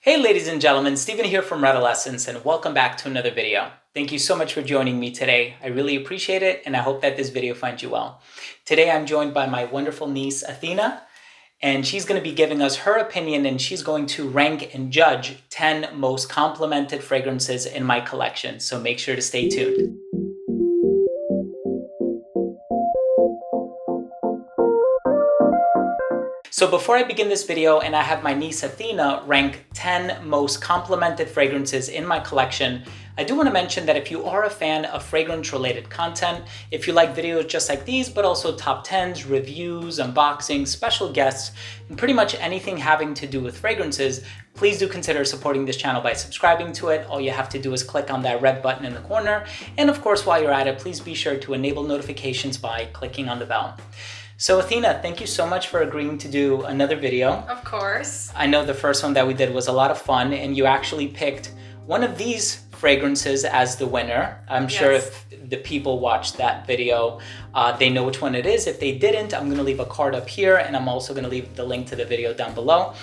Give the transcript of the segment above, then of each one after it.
Hey ladies and gentlemen, Stephen here from Redolessence and welcome back to another video. Thank you so much for joining me today. I really appreciate it and I hope that this video finds you well. Today I'm joined by my wonderful niece Athena and she's going to be giving us her opinion and she's going to rank and judge 10 most complimented fragrances in my collection. So make sure to stay tuned. So before I begin this video and I have my niece Athena rank 10 most complimented fragrances in my collection, I do want to mention that if you are a fan of fragrance related content, if you like videos just like these, but also top 10s, reviews, unboxings, special guests, and pretty much anything having to do with fragrances, please do consider supporting this channel by subscribing to it. All you have to do is click on that red button in the corner. And of course, while you're at it, please be sure to enable notifications by clicking on the bell. So Athena, thank you so much for agreeing to do another video. Of course. I know the first one that we did was a lot of fun and you actually picked one of these fragrances as the winner. I'm sure if the people watched that video, they know which one it is. If they didn't, I'm going to leave a card up here and I'm also going to leave the link to the video down below.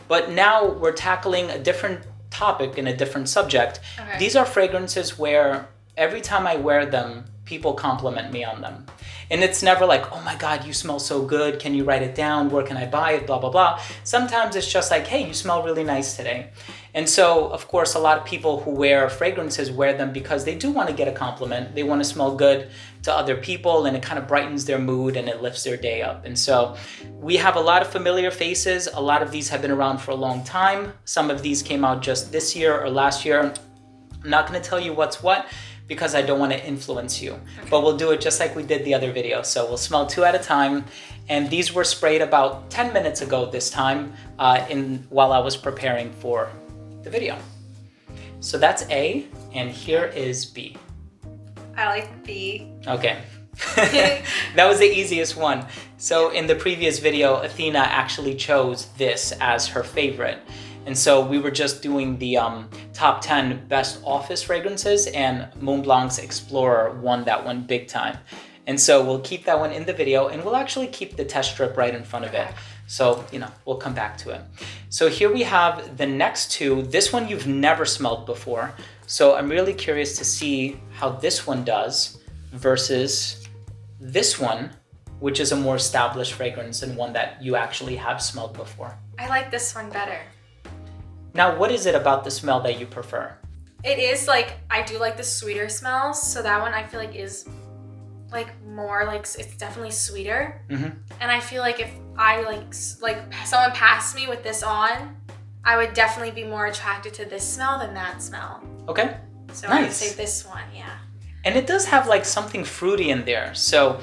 But now we're tackling a different topic and a different subject. Okay. These are fragrances where every time I wear them, people compliment me on them. And it's never like, oh my God, you smell so good. Can you write it down? Where can I buy it? Blah, blah, blah. Sometimes it's just like, hey, you smell really nice today. And so, of course, a lot of people who wear fragrances wear them because they do want to get a compliment. They want to smell good to other people and it kind of brightens their mood and it lifts their day up. And so we have a lot of familiar faces. A lot of these have been around for a long time. Some of these came out just this year or last year. I'm not going to tell you what's what, because I don't want to influence you. Okay. But we'll do it just like we did the other video. So we'll smell 2 at a time. And these were sprayed about 10 minutes ago this time while I was preparing for the video. So that's A, and here is B. I like B. Okay. That was the easiest one. So in the previous video, Athena actually chose this as her favorite. And so we were just doing the top 10 best office fragrances and Montblanc's Explorer won that one big time. And so we'll keep that one in the video and we'll actually keep the test strip right in front of it. So, we'll come back to it. So here we have the next two. This one you've never smelled before. So I'm really curious to see how this one does versus this one, which is a more established fragrance and one that you actually have smelled before. I like this one better. Now, what is it about the smell that you prefer? It is like, I do like the sweeter smells. So that one I feel like is like more like, it's definitely sweeter. Mm-hmm. And I feel like if I like someone passed me with this on, I would definitely be more attracted to this smell than that smell. Okay, so nice. I would say this one, yeah. And it does have like something fruity in there. So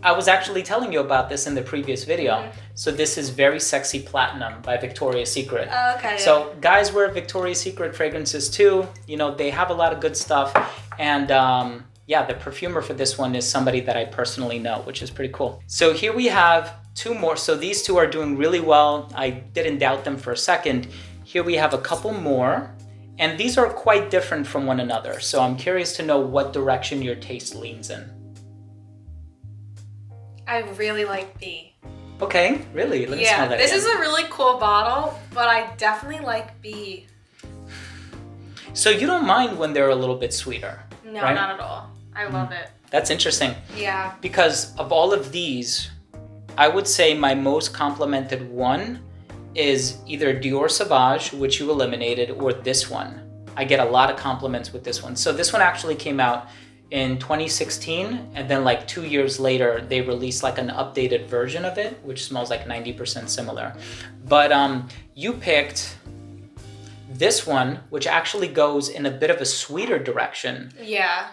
I was actually telling you about this in the previous video. Mm-hmm. So this is Very Sexy Platinum by Victoria's Secret. Oh, okay. So guys wear Victoria's Secret fragrances too. They have a lot of good stuff. And yeah, the perfumer for this one is somebody that I personally know, which is pretty cool. So here we have 2 more. So these 2 are doing really well. I didn't doubt them for a second. Here we have a couple more. And these are quite different from one another. So I'm curious to know what direction your taste leans in. I really like B. Okay, really? Let me smell that this again. is a really cool bottle, but I definitely like B. So you don't mind when they're a little bit sweeter? No, right? not at all. I love it. That's interesting. Yeah. Because of all of these, I would say my most complimented one is either Dior Sauvage, which you eliminated, or this one. I get a lot of compliments with this one. So this one actually came out in 2016, and then like 2 years later, they released like an updated version of it, which smells like 90% similar. But you picked this one, which actually goes in a bit of a sweeter direction. Yeah.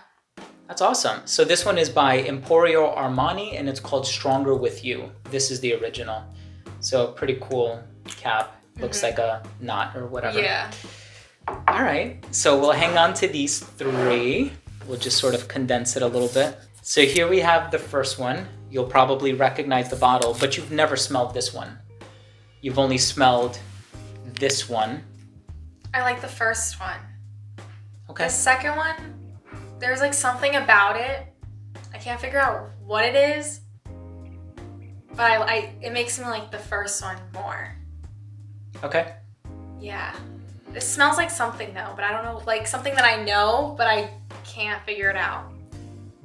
That's awesome. So this one is by Emporio Armani, and it's called Stronger With You. This is the original. So pretty cool cap. Looks like a knot or whatever. Yeah. All right. So we'll hang on to these 3. We'll just sort of condense it a little bit. So here we have the first one. You'll probably recognize the bottle, but you've never smelled this one. You've only smelled this one. I like the first one. Okay. The second one, there's like something about it. I can't figure out what it is, but it makes me like the first one more. Okay. Yeah. It smells like something though, but I don't know, like something that I know, but I can't figure it out.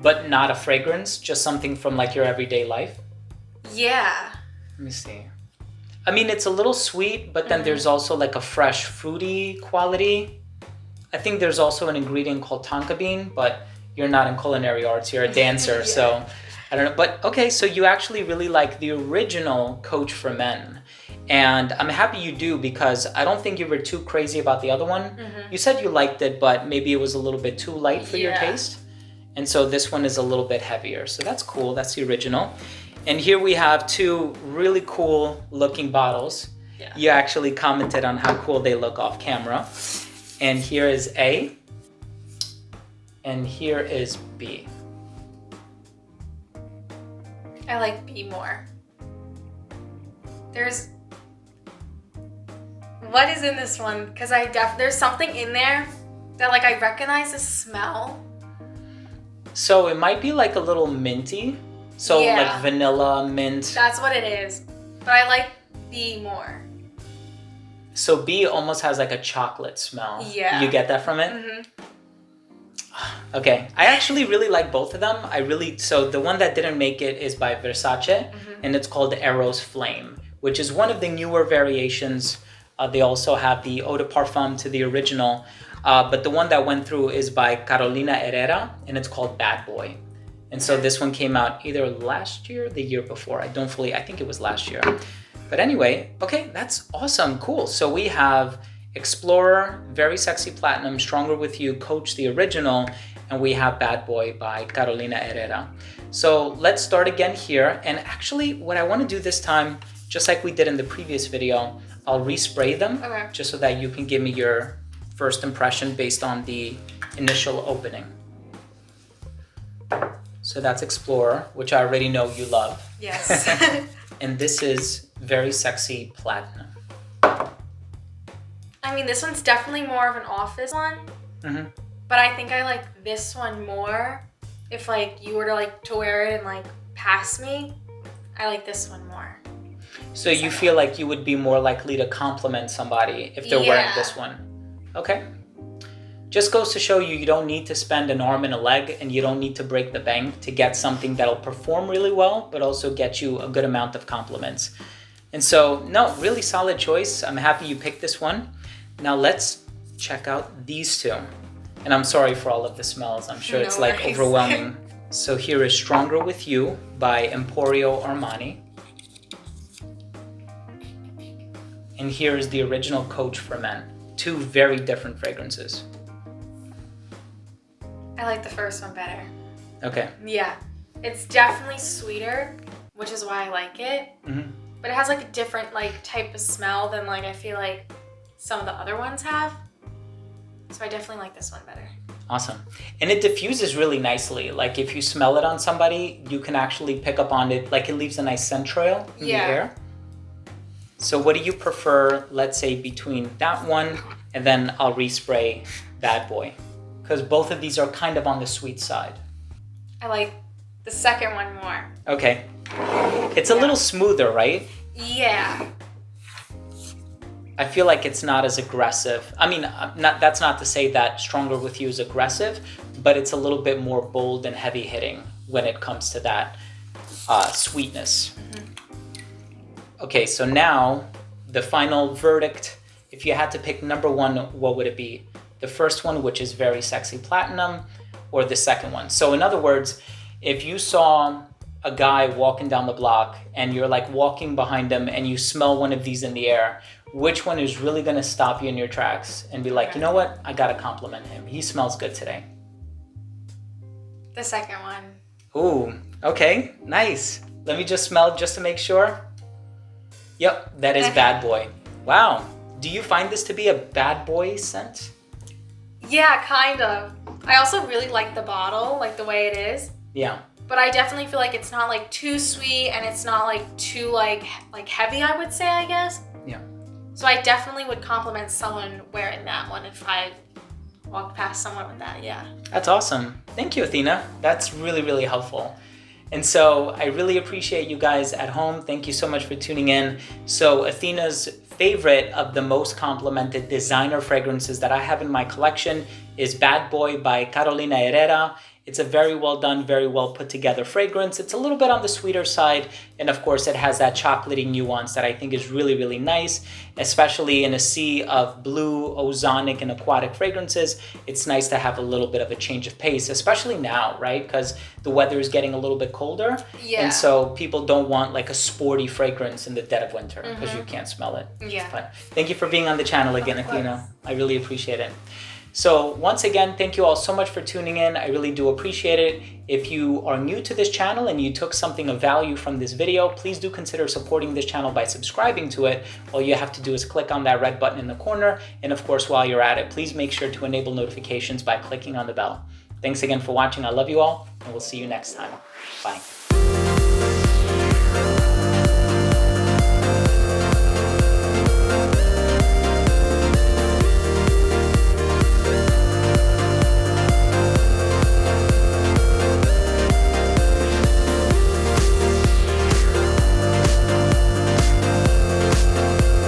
But not a fragrance, just something from like your everyday life? Yeah. Let me see. I mean, it's a little sweet, but then there's also like a fresh fruity quality. I think there's also an ingredient called tonka bean, but you're not in culinary arts, you're a dancer, so I don't know. But okay, so you actually really like the original Coach for Men. And I'm happy you do, because I don't think you were too crazy about the other one. You said you liked it, but maybe it was a little bit too light for your taste. And so this one is a little bit heavier. So that's cool, that's the original. And here we have two really cool looking bottles. Yeah. You actually commented on how cool they look off camera. And here is A, and here is B. I like B more. What is in this one? Because there's something in there that like I recognize the smell. So it might be like a little minty. So like vanilla, mint. That's what it is. But I like B more. So B almost has like a chocolate smell. Yeah. You get that from it? Okay. I actually really like both of them. So the one that didn't make it is by Versace, and it's called Eros Flame, which is one of the newer variations. They also have the Eau de Parfum to the original. But the one that went through is by Carolina Herrera, and it's called Bad Boy. And so this one came out either last year or the year before. I think it was last year. But anyway, okay, that's awesome, cool. So we have Explorer, Very Sexy Platinum, Stronger With You, Coach the original, and we have Bad Boy by Carolina Herrera. So let's start again here. And actually what I want to do this time, just like we did in the previous video, I'll respray them just so that you can give me your first impression based on the initial opening. So that's Explorer, which I already know you love. Yes. And this is Very Sexy Platinum. I mean, this one's definitely more of an office one. But I think I like this one more. If like you were to like to wear it and like pass me, I like this one more. So you feel like you would be more likely to compliment somebody if they're wearing this one. Okay. Just goes to show you, you don't need to spend an arm and a leg, and you don't need to break the bank to get something that'll perform really well, but also get you a good amount of compliments. And so, no, really solid choice. I'm happy you picked this one. Now let's check out these two. And I'm sorry for all of the smells. I'm sure it's like overwhelming. So here is Stronger With You by Emporio Armani. And here is the original Coach for Men. Two very different fragrances. I like the first one better. Okay. Yeah. It's definitely sweeter, which is why I like it. But it has like a different like type of smell than like I feel like some of the other ones have. So I definitely like this one better. Awesome. And it diffuses really nicely. Like if you smell it on somebody, you can actually pick up on it. Like it leaves a nice scent trail in the air. So what do you prefer, let's say, between that one and then I'll respray Bad Boy? Because both of these are kind of on the sweet side. I like the second one more. Okay. It's a little smoother, right? Yeah. I feel like it's not as aggressive. I mean, that's not to say that Stronger With You is aggressive, but it's a little bit more bold and heavy hitting when it comes to that sweetness. Okay, so now the final verdict. If you had to pick number one, what would it be? The first one, which is Very Sexy Platinum, or the second one? So in other words, if you saw a guy walking down the block and you're like walking behind him and you smell one of these in the air, which one is really gonna stop you in your tracks and be like, you know what? I gotta compliment him. He smells good today. The second one. Ooh, okay, nice. Let me just smell just to make sure. Yep, that is Bad Boy. Wow. Do you find this to be a bad boy scent? Yeah, kind of. I also really like the bottle, like the way it is. Yeah. But I definitely feel like it's not like too sweet and it's not like too like heavy, I would say, I guess. Yeah. So I definitely would compliment someone wearing that one if I walked past someone with that, yeah. That's awesome. Thank you, Athena. That's really, really helpful. And so I really appreciate you guys at home. Thank you so much for tuning in. So Athena's favorite of the most complimented designer fragrances that I have in my collection is Bad Boy by Carolina Herrera. It's a very well done, very well put together fragrance. It's a little bit on the sweeter side. And of course, it has that chocolatey nuance that I think is really, really nice, especially in a sea of blue, ozonic, and aquatic fragrances. It's nice to have a little bit of a change of pace, especially now, right? Because the weather is getting a little bit colder. Yeah. And so people don't want like a sporty fragrance in the dead of winter because you can't smell it. Yeah. But thank you for being on the channel again, Athena. I really appreciate it. So once again, thank you all so much for tuning in. I really do appreciate it. If you are new to this channel and you took something of value from this video, please do consider supporting this channel by subscribing to it. All you have to do is click on that red button in the corner. And of course, while you're at it, please make sure to enable notifications by clicking on the bell. Thanks again for watching. I love you all, and we'll see you next time. Bye.